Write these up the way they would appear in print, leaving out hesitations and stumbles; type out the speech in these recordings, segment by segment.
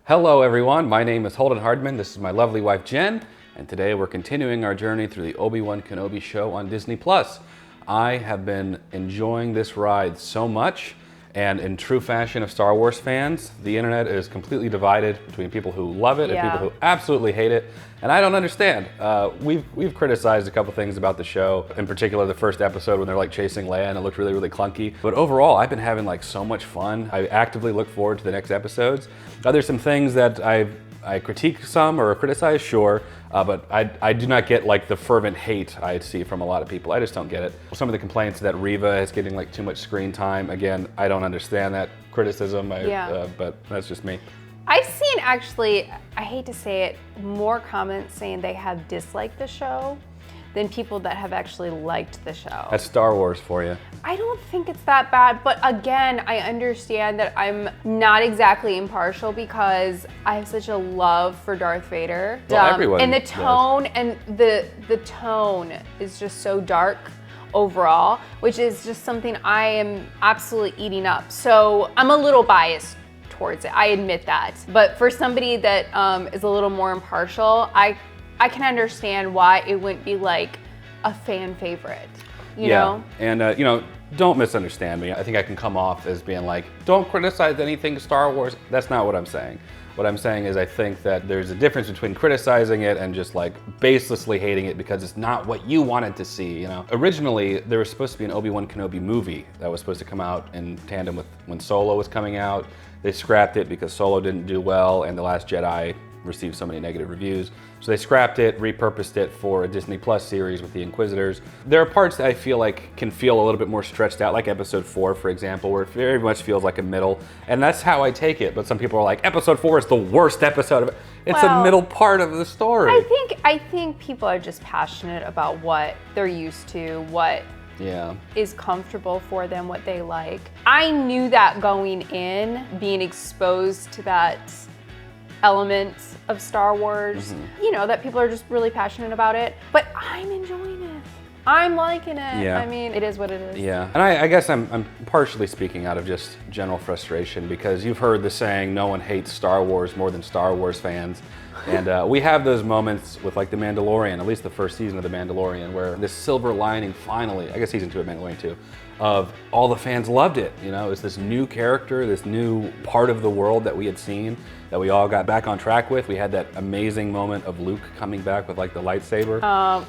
Hello everyone, my name is Holden Hardman, this is my lovely wife Jen, and today we're continuing our journey through the Obi-Wan Kenobi show on Disney+. I have been enjoying this ride so much, and in true fashion of Star Wars fans, the internet is completely divided between people who love it and people who absolutely hate it, and I don't understand. We've criticized a couple things about the show, in particular the first episode when they're like chasing Leia and it looked really clunky, but overall I've been having like so much fun. I actively look forward to the next episodes. There's some things that I critique some or criticize, sure, but I do not get like the fervent hate I see from a lot of people. I just don't get it. Some of the complaints that Reva is getting like too much screen time, again, I don't understand that criticism, but that's just me. I've seen actually, I hate to say it, more comments saying they have disliked the show than people that have actually liked the show. That's Star Wars for you. I don't think it's that bad, but again, I understand that I'm not exactly impartial because I have such a love for Darth Vader. Well, everyone and the does. tone and the tone is just so dark overall, which is just something I am absolutely eating up. So I'm a little biased towards it, I admit that. But for somebody that is a little more impartial, I can understand why it wouldn't be like a fan favorite, you know? And don't misunderstand me. I think I can come off as being like, don't criticize anything Star Wars. That's not what I'm saying. What I'm saying is I think that there's a difference between criticizing it and just like baselessly hating it because it's not what you wanted to see, you know? Originally, there was supposed to be an Obi-Wan Kenobi movie that was supposed to come out in tandem with when Solo was coming out. They scrapped it because Solo didn't do well and The Last Jedi received so many negative reviews. So they scrapped it, repurposed it for a Disney Plus series with the Inquisitors. There are parts that I feel like can feel a little bit more stretched out, like episode 4, for example, where it very much feels like a middle. And that's how I take it. But some people are like, episode 4 is the worst episode of it. It's a middle part of the story. I think people are just passionate about what they're used to, what is comfortable for them, what they like. I knew that going in, being exposed to that element of Star Wars, you know, that people are just really passionate about it, but I'm enjoying it. I'm liking it. Yeah. I mean, it is what it is. Yeah, and I guess I'm partially speaking out of just general frustration because you've heard the saying, no one hates Star Wars more than Star Wars fans. And we have those moments with like The Mandalorian, at least the first season of The Mandalorian, where this silver lining finally, I guess season 2 of Mandalorian too, of all the fans loved it. You know, it's this new character, this new part of the world that we had seen, that we all got back on track with. We had that amazing moment of Luke coming back with like the lightsaber.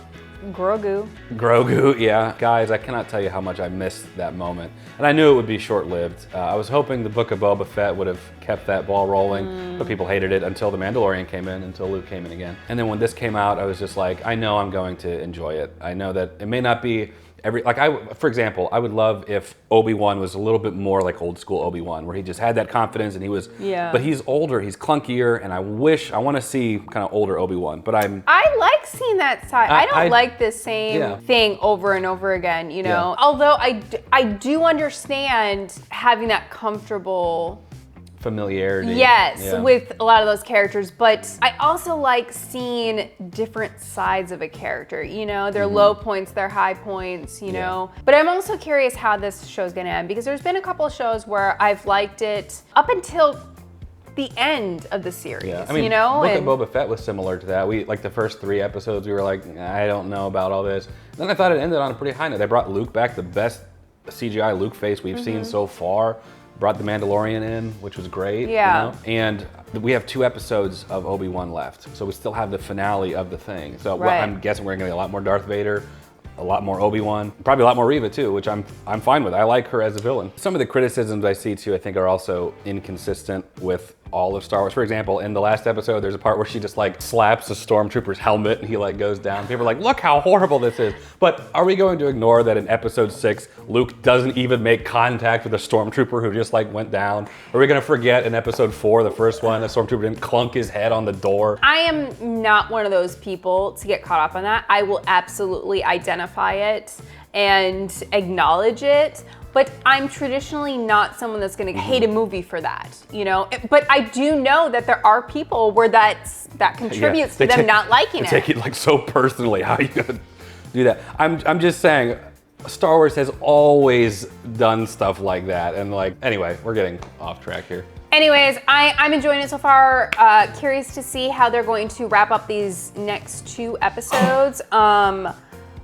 Grogu, yeah. Guys, I cannot tell you how much I missed that moment. And I knew it would be short-lived. I was hoping the Book of Boba Fett would have kept that ball rolling, but people hated it until The Mandalorian came in, until Luke came in again. And then when this came out, I was just like, I know I'm going to enjoy it. I know that it may not be for example, I would love if Obi-Wan was a little bit more like old school Obi-Wan, where he just had that confidence and he was, but he's older, he's clunkier, and I want to see kind of older Obi-Wan, but I like seeing that side. I don't like the same thing over and over again, you know? Although I do understand having that comfortable familiarity. Yes, with a lot of those characters, but I also like seeing different sides of a character, you know, their low points, their high points, you know. But I'm also curious how this show's gonna end because there's been a couple of shows where I've liked it up until the end of the series, I mean, you know? Book of Boba Fett was similar to that. We, like the first 3 episodes, we were like, I don't know about all this. And then I thought it ended on a pretty high note. They brought Luke back, the best CGI Luke face we've seen so far. Brought the Mandalorian in, which was great. You know? And we have 2 episodes of Obi-Wan left, so we still have the finale of the thing. So I'm guessing we're gonna get a lot more Darth Vader, a lot more Obi-Wan, probably a lot more Reva too, which I'm fine with. I like her as a villain. Some of the criticisms I see too, I think are also inconsistent with all of Star Wars. For example, in the last episode, there's a part where she just like slaps a stormtrooper's helmet and he like goes down. People are like, look how horrible this is. But are we going to ignore that in episode 6, Luke doesn't even make contact with a stormtrooper who just like went down? Are we gonna forget in episode 4, the first one, a stormtrooper didn't clunk his head on the door? I am not one of those people to get caught up on that. I will absolutely identify it and acknowledge it. But I'm traditionally not someone that's gonna hate a movie for that, you know? But I do know that there are people where that contributes to them not liking it. They take it like so personally. How are you gonna do that? I'm just saying, Star Wars has always done stuff like that. And like, anyway, we're getting off track here. Anyways, I'm enjoying it so far. Curious to see how they're going to wrap up these next 2 episodes.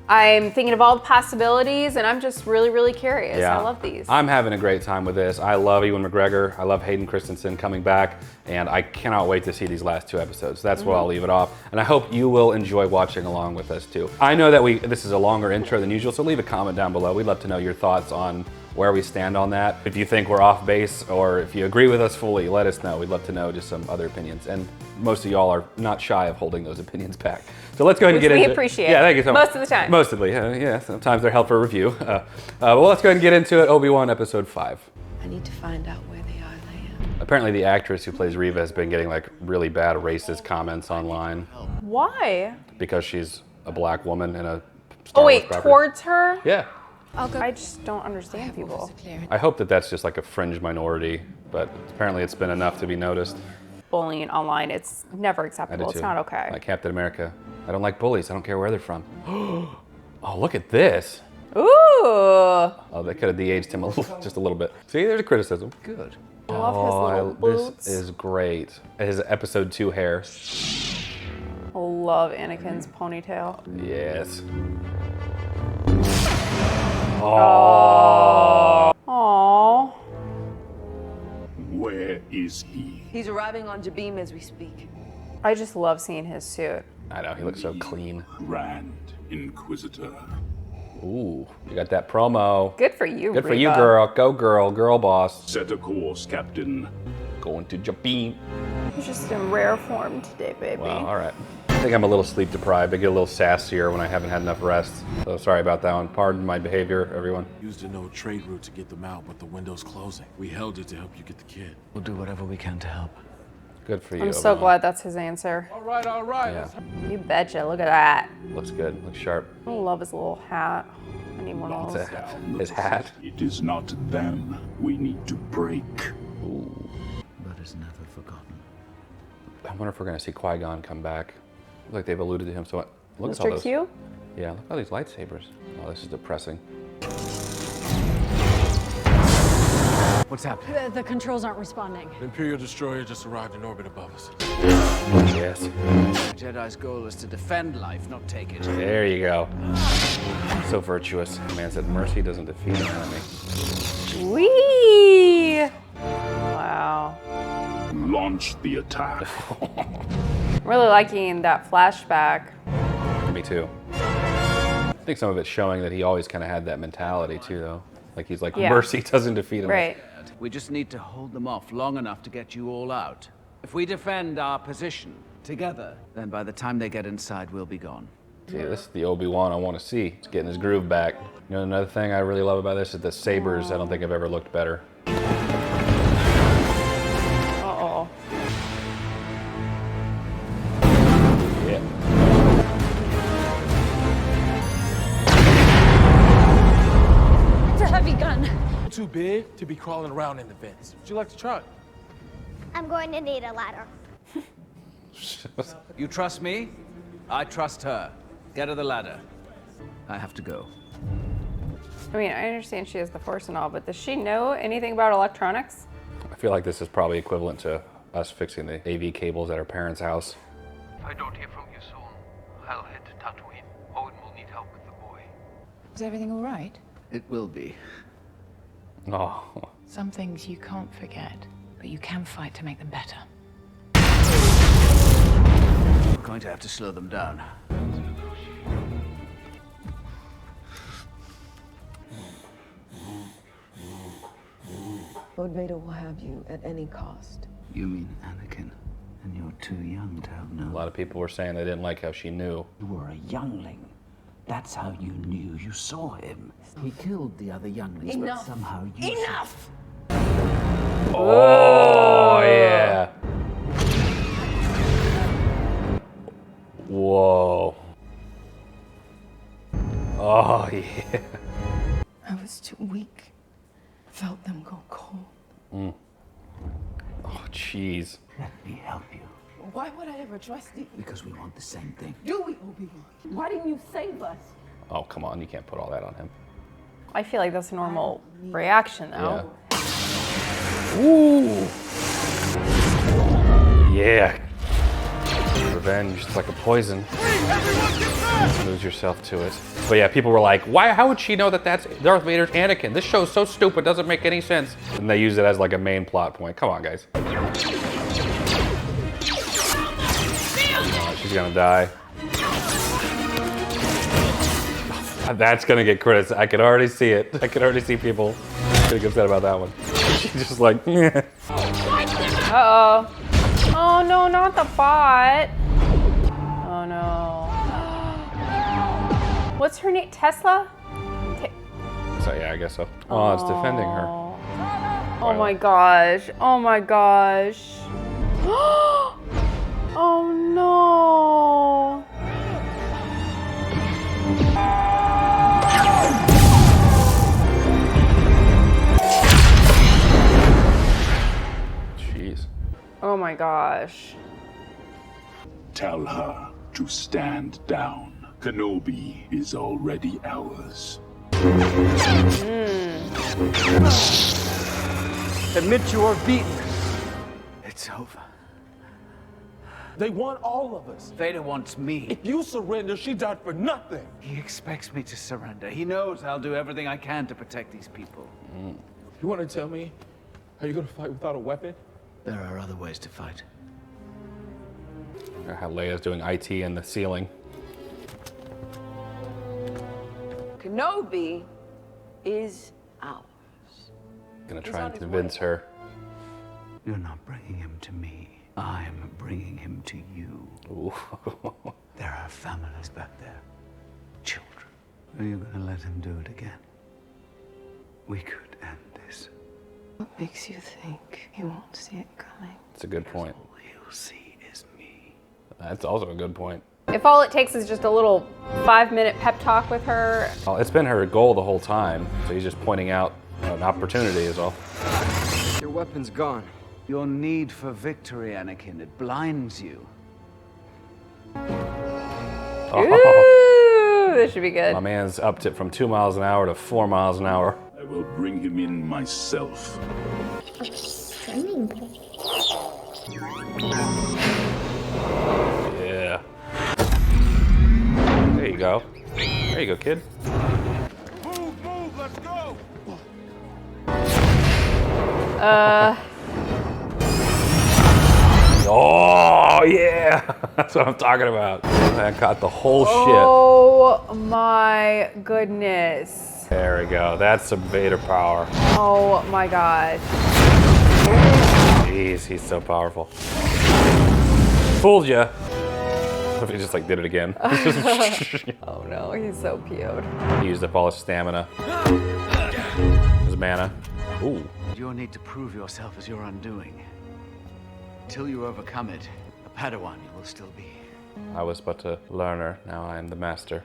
I'm thinking of all the possibilities, and I'm just really, really curious. Yeah. I love these. I'm having a great time with this. I love Ewan McGregor. I love Hayden Christensen coming back, and I cannot wait to see these last 2 episodes. That's where I'll leave it off, and I hope you will enjoy watching along with us too. I know that this is a longer intro than usual, so leave a comment down below. We'd love to know your thoughts on where we stand on that. If you think we're off base, or if you agree with us fully, let us know. We'd love to know just some other opinions, and most of y'all are not shy of holding those opinions back. So let's go ahead and get into it. We appreciate. Yeah, thank you so much. Most of the time. Mostly, yeah. Sometimes they're held for review. Well, let's go ahead and get into it. Obi-Wan episode 5. I need to find out where they are, Leia. Apparently the actress who plays Reva has been getting like really bad racist comments online Why? because she's a black woman in a Star Oh wait, Wars property. towards her? Yeah. I'll go. I just don't understand people. I hope that that's just like a fringe minority, but apparently it's been enough to be noticed. Bullying online, it's never I acceptable. do It's too. not okay. Like Captain America. I don't like bullies. I don't care where they're from. Oh, look at this. Ooh. Oh, they could have de-aged him just a little bit. See, there's a criticism. Good. I love his little boots. This is great. His episode 2 hair. I love Anakin's ponytail. Yes. Aww. Where is he? He's arriving on Jabim as we speak. I just love seeing his suit. I know, he looks so clean. Grand Inquisitor. Ooh, you got that promo. Good for you, Good for you, Reba. girl. Go, girl boss. Set a course, Captain. Going to Jabim. He's just in rare form today, baby. Wow, all right. I think I'm a little sleep deprived. I get a little sassier when I haven't had enough rest. So sorry about that one. Pardon my behavior, everyone. Used an old trade route to get them out, but the window's closing. We held it to help you get the kid. We'll do whatever we can to help. Good for you. I'm so Obi-Wan. glad that's his answer. All right. Yeah, You betcha. Look at that. looks good. Looks sharp. I love his little hat. I need one of What's those. that? His hat. It is not them we need to break. But it's never forgotten. I wonder if we're gonna see Qui-Gon come back. Looks like they've alluded to him. So look at all Mr. those. Q? Yeah, look at all these lightsabers. Oh, this is depressing. What's happening? The controls aren't responding. The Imperial destroyer just arrived in orbit above us. Yes. The Jedi's goal is to defend life, not take it. There you go. So virtuous. The man said mercy doesn't defeat an enemy. Whee! Wow. Launch the attack. I'm really liking that flashback. Me too. I think some of it's showing that he always kind of had that mentality too, though. Like he's like, Yeah. mercy doesn't defeat him. Right. We just need to hold them off long enough to get you all out. If we defend our position together, then by the time they get inside, we'll be gone. See, this is the Obi-Wan I want to see. He's getting his groove back. You know, another thing I really love about this is the sabers. I don't think I've ever looked better. Uh-oh. Yeah. It's a heavy gun. Too big to be crawling around in the vents. Would you like to try? I'm going to need a ladder. You trust me? I trust her. Get her the ladder. I have to go. I mean, I understand she has the Force and all, but does she know anything about electronics? I feel like this is probably equivalent to us fixing the AV cables at our parents' house. If I don't hear from you soon, I'll head to Tatooine. Holden will need help with the boy. Is everything all right? It will be. Oh, Some things you can't forget, but you can fight to make them better. We're going to have to slow them down. Lord Vader will have you at any cost. You mean Anakin? And you're too young to have a known. lot of people were saying they didn't like how she knew. You were a youngling. That's how you knew. You saw him. He killed the other younglings, but somehow you... Enough! Oh, yeah. Whoa. Oh, yeah. I was too weak. Felt them go cold. Oh, jeez. Let me help you. Why would I ever trust you? Because we want the same thing. Do we, Obi-Wan? Why didn't you save us? Oh, come on. You can't put all that on him. I feel like that's a normal reaction, though. Yeah. Ooh. Yeah. Revenge, it's like a poison. Lose yourself to it. But yeah, people were like, why? How would she know that that's Darth Vader's Anakin? This show's so stupid, doesn't make any sense. And they use it as like a main plot point. Come on, guys. Oh, she's gonna die. That's gonna get criticized. I can already see it. I can already see people getting upset about that one. She's just like, yeah. Uh-oh. Oh no, not the bot. Oh no. What's her name? Tesla? So yeah, I guess so. Oh, it's defending her. Oh my gosh. Oh my gosh. Oh no. Jeez. Oh my gosh. Tell her to stand down. Kenobi is already ours. Admit you are beaten. It's over. They want all of us. Vader wants me. If you surrender, she died for nothing. He expects me to surrender. He knows I'll do everything I can to protect these people. You want to tell me how you're going to fight without a weapon? There are other ways to fight. How Leia's doing IT in the ceiling. Kenobi is ours. Gonna try and convince her. You're not bringing him to me. I'm bringing him to you. Ooh. There are families back there. Children. Are you gonna let him do it again? We could end this. What makes you think he won't see it coming? It's a good point. All he'll see is me. That's also a good point. If all it takes is just a little 5-minute pep talk with her. Well, it's been her goal the whole time, so he's just pointing out an opportunity is all. Your weapon's gone. Your need for victory, Anakin, it blinds you. Ooh, this should be good. My man's upped it from 2 miles an hour to 4 miles an hour. I will bring him in myself. Yeah. There you go. There you go, kid. Move, let's go. Oh, yeah. That's what I'm talking about. That caught the whole shit. Oh my goodness. There we go. That's some Vader power. Oh my god. Jeez, he's so powerful. Fooled ya. If he just like did it again. Oh no, he's so PO'd. He used up all his stamina. His mana. Ooh. Your need to prove yourself is your undoing. Until you overcome it, a Padawan you will still be. I was but a learner, now I am the master.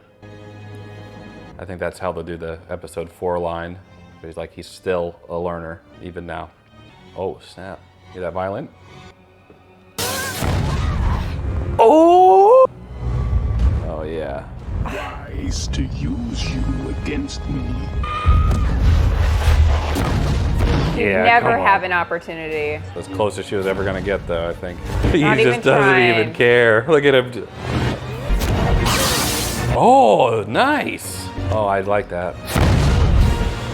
I think that's how they'll do the episode 4 line. He's like, he's still a learner, even now. Oh, snap. Hear that violin? Oh! Oh, yeah. Wise to use you against me. Yeah, Never come on. have an opportunity. As close as she was ever gonna get, though, I think. He Not just even doesn't trying. even care. Look at him. Oh, nice. Oh, I like that.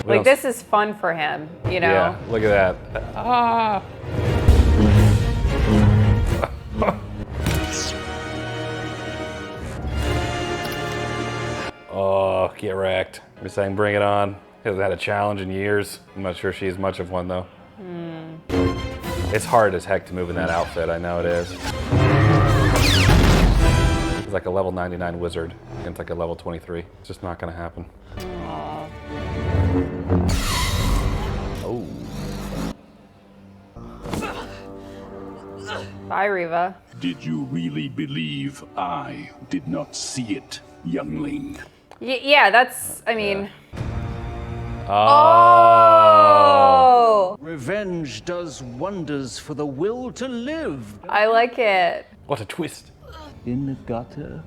We Like, don't- this is fun for him, you know? Yeah, look at that. Ah. Oh, get wrecked. We're saying bring it on. He hasn't had a challenge in years. I'm not sure she's much of one, though. It's hard as heck to move in that outfit. I know it is. He's like a level 99 wizard against like a level 23. It's just not gonna happen. Oh. Bye, Reva. Did you really believe I did not see it, youngling? Yeah, that's, I mean. Oh. Revenge does wonders for the will to live. I like it. What a twist. In the gutter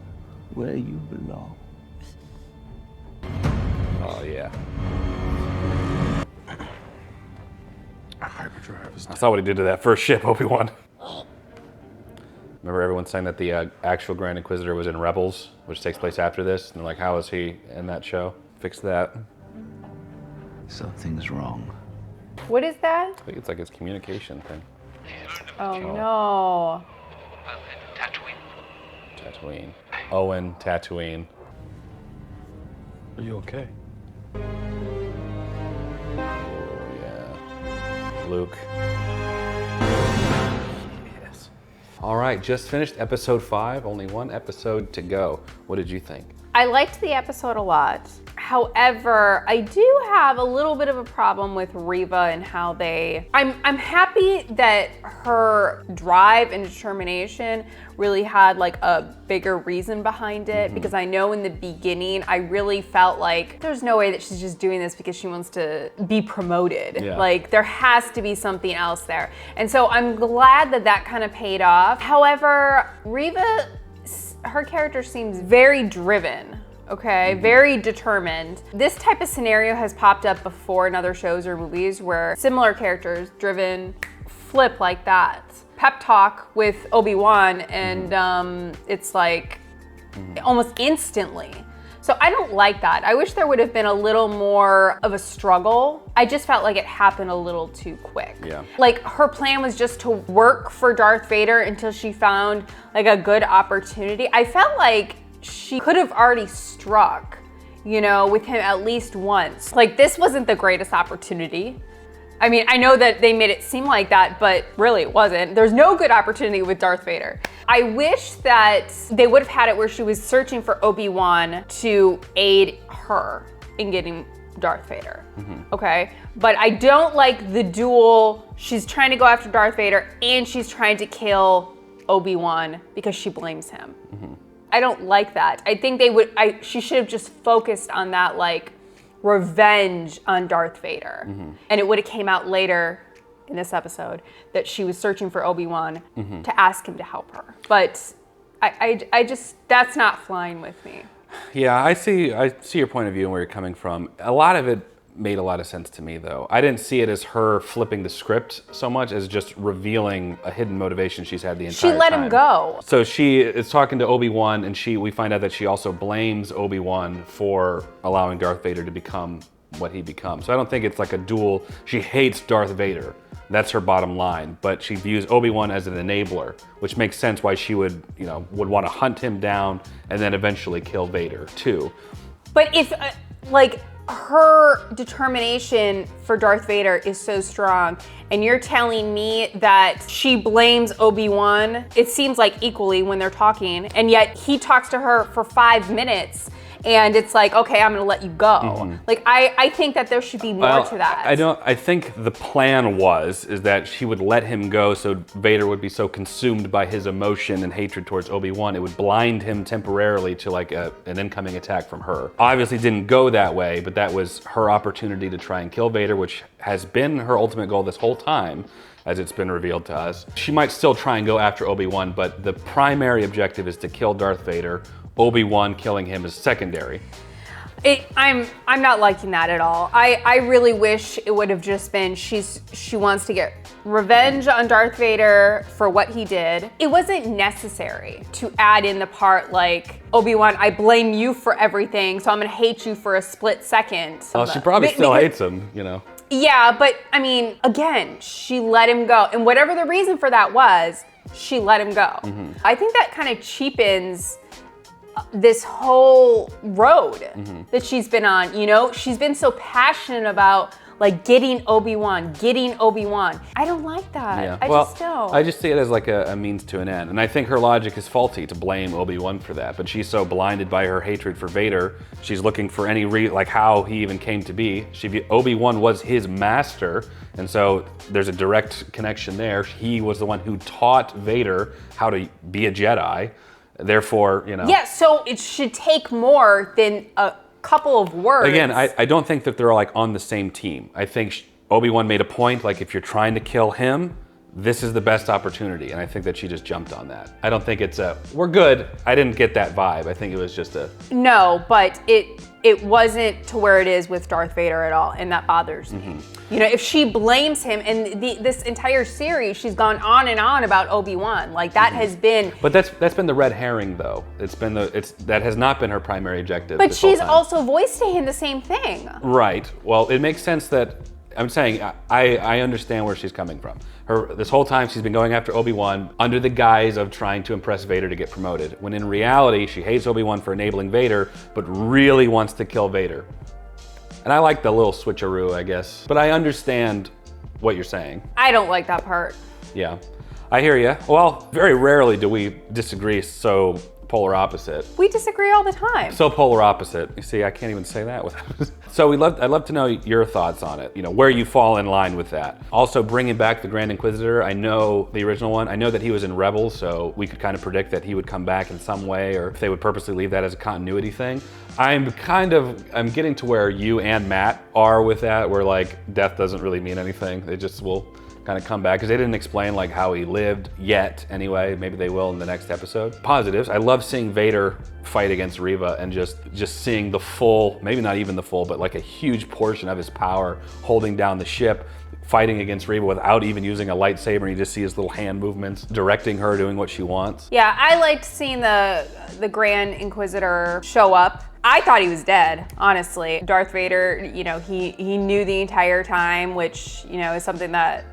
where you belong. Oh, yeah. Hyperdrive is I saw what he did to that first ship, Obi-Wan. Remember everyone saying that the actual Grand Inquisitor was in Rebels, which takes place after this, and they're like, how is he in that show? Fix that. Something's wrong. What is that? I think it's like his communication thing. Oh no. Tatooine. Owen, Tatooine. Are you okay? Oh, yeah. Luke. Yes. All right, just finished episode 5. Only one episode to go. What did you think? I liked the episode a lot. However, I do have a little bit of a problem with Reva and how I'm happy that her drive and determination really had like a bigger reason behind it, because I know in the beginning I really felt like there's no way that she's just doing this because she wants to be promoted. Yeah. Like there has to be something else there. And so I'm glad that that kind of paid off. However, Reva, her character seems very driven, okay? Very determined. This type of scenario has popped up before in other shows or movies where similar characters, driven, flip like that. Pep talk with Obi-Wan and it's like almost instantly. So I don't like that. I wish there would have been a little more of a struggle. I just felt like it happened a little too quick. Yeah. Like her plan was just to work for Darth Vader until she found like a good opportunity. I felt like she could have already struck, you know, with him at least once. Like this wasn't the greatest opportunity. I mean, I know that they made it seem like that, but really it wasn't. There's no good opportunity with Darth Vader. I wish that they would have had it where she was searching for Obi-Wan to aid her in getting Darth Vader, okay? But I don't like the dual, she's trying to go after Darth Vader and she's trying to kill Obi-Wan because she blames him. I don't like that. I think she should have just focused on that like revenge on Darth Vader. And it would have came out later in this episode that she was searching for Obi-Wan to ask him to help her. But I just, that's not flying with me. Yeah, I see your point of view and where you're coming from. A lot of it made a lot of sense to me though. I didn't see it as her flipping the script so much as just revealing a hidden motivation she's had the entire time. She let him go. So she is talking to Obi-Wan and we find out that she also blames Obi-Wan for allowing Darth Vader to become what he becomes. So I don't think it's like a dual, she hates Darth Vader. That's her bottom line, but she views Obi-Wan as an enabler, which makes sense why she would want to hunt him down and then eventually kill Vader too. But if like her determination for Darth Vader is so strong, and you're telling me that she blames Obi-Wan, it seems like equally when they're talking, and yet he talks to her for 5 minutes, and it's like, okay, I'm gonna let you go. Like, I think that there should be more to that. I think the plan is that she would let him go so Vader would be so consumed by his emotion and hatred towards Obi-Wan, it would blind him temporarily to like an incoming attack from her. Obviously didn't go that way, but that was her opportunity to try and kill Vader, which has been her ultimate goal this whole time, as it's been revealed to us. She might still try and go after Obi-Wan, but the primary objective is to kill Darth Vader. Obi-Wan killing him is secondary. I'm not liking that at all. I really wish it would have just been she wants to get revenge on Darth Vader for what he did. It wasn't necessary to add in the part like, Obi-Wan, I blame you for everything, so I'm gonna hate you for a split second. Well, she probably still hates him, you know. Yeah, but I mean, again, she let him go. And whatever the reason for that was, she let him go. I think that kind of cheapens this whole road that she's been on, you know? She's been so passionate about like getting Obi-Wan. I don't like that. Yeah. I just don't. I just see it as like a means to an end. And I think her logic is faulty to blame Obi-Wan for that. But she's so blinded by her hatred for Vader, she's looking for any like how he even came to be. Obi-Wan was his master. And so there's a direct connection there. He was the one who taught Vader how to be a Jedi. Therefore, you know. Yeah, so it should take more than a couple of words. Again, I don't think that they're like on the same team. I think Obi-Wan made a point, like if you're trying to kill him, this is the best opportunity. And I think that she just jumped on that. I don't think it's a, we're good. I didn't get that vibe. I think it was just a. No, but it wasn't to where it is with Darth Vader at all, and that bothers me. You know, if she blames him, and this entire series, she's gone on and on about Obi-Wan. Like that has been. But that's been the red herring, though. That has not been her primary objective. But she's also voiced to him the same thing. Right. Well, it makes sense that. I'm saying I understand where she's coming from. This whole time she's been going after Obi-Wan under the guise of trying to impress Vader to get promoted, when in reality she hates Obi-Wan for enabling Vader, but really wants to kill Vader. And I like the little switcheroo, I guess. But I understand what you're saying. I don't like that part. Yeah, I hear you. Well, very rarely do we disagree so polar opposite. We disagree all the time. So polar opposite. You see, I can't even say that without. So I'd love to know your thoughts on it. You know, where you fall in line with that. Also, bringing back the Grand Inquisitor. I know the original one. I know that he was in Rebels, so we could kind of predict that he would come back in some way, or if they would purposely leave that as a continuity thing. I'm getting to where you and Matt are with that, where like death doesn't really mean anything. They just will kind of come back, because they didn't explain like how he lived yet anyway. Maybe they will in the next episode. Positives, I love seeing Vader fight against Reva and just seeing the full, maybe not even the full, but like a huge portion of his power holding down the ship, fighting against Reva without even using a lightsaber, and you just see his little hand movements, directing her, doing what she wants. Yeah, I liked seeing the Grand Inquisitor show up. I thought he was dead, honestly. Darth Vader, you know, he knew the entire time, which, you know, is something that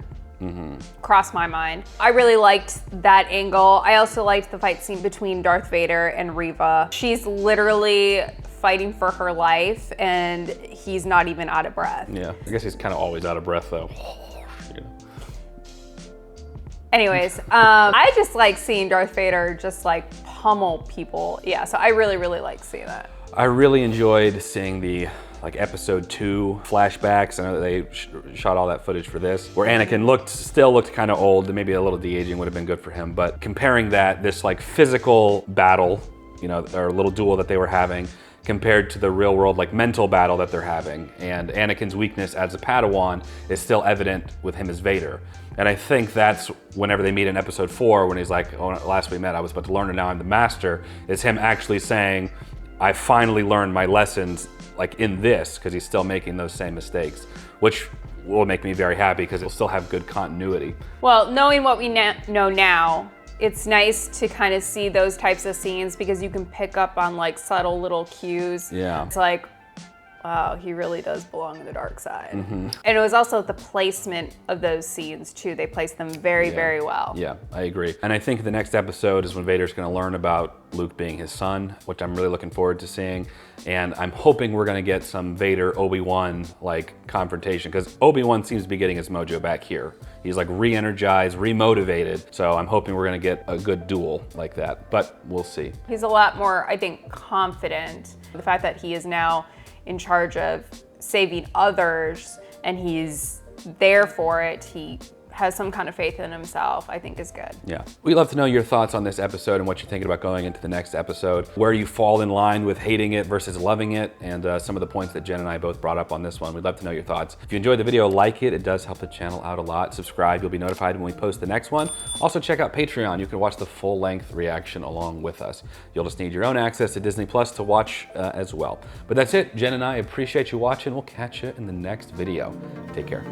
crossed my mind. I really liked that angle. I also liked the fight scene between Darth Vader and Reva. She's literally fighting for her life, and he's not even out of breath. Yeah, I guess he's kind of always out of breath though. Anyways, I just like seeing Darth Vader just like pummel people. Yeah, so I really, really like seeing that. I really enjoyed seeing the episode 2 flashbacks. I know that they shot all that footage for this, where Anakin still looked kind of old, and maybe a little de-aging would have been good for him. But comparing this like physical battle, you know, or little duel that they were having, compared to the real world like mental battle that they're having, and Anakin's weakness as a Padawan is still evident with him as Vader. And I think that's whenever they meet in episode 4, when he's like, oh, last we met I was about to learn, and now I'm the master, is him actually saying, I finally learned my lessons, like in this, because he's still making those same mistakes, which will make me very happy because it'll still have good continuity. Well, knowing what we know now, it's nice to kind of see those types of scenes, because you can pick up on like subtle little cues. Yeah. It's like, wow, he really does belong in the dark side. And it was also the placement of those scenes too. They placed them very, very well. Yeah, I agree. And I think the next episode is when Vader's gonna learn about Luke being his son, which I'm really looking forward to seeing. And I'm hoping we're gonna get some Vader Obi-Wan like confrontation, because Obi-Wan seems to be getting his mojo back here. He's like re-energized, re-motivated. So I'm hoping we're gonna get a good duel like that, but we'll see. He's a lot more, I think, confident. The fact that he is now in charge of saving others, and he's there for it, he has some kind of faith in himself, I think is good. Yeah. We'd love to know your thoughts on this episode and what you're thinking about going into the next episode, where you fall in line with hating it versus loving it, and some of the points that Jen and I both brought up on this one. We'd love to know your thoughts. If you enjoyed the video, like it. It does help the channel out a lot. Subscribe, you'll be notified when we post the next one. Also check out Patreon. You can watch the full-length reaction along with us. You'll just need your own access to Disney Plus to watch as well. But that's it. Jen and I appreciate you watching. We'll catch you in the next video. Take care.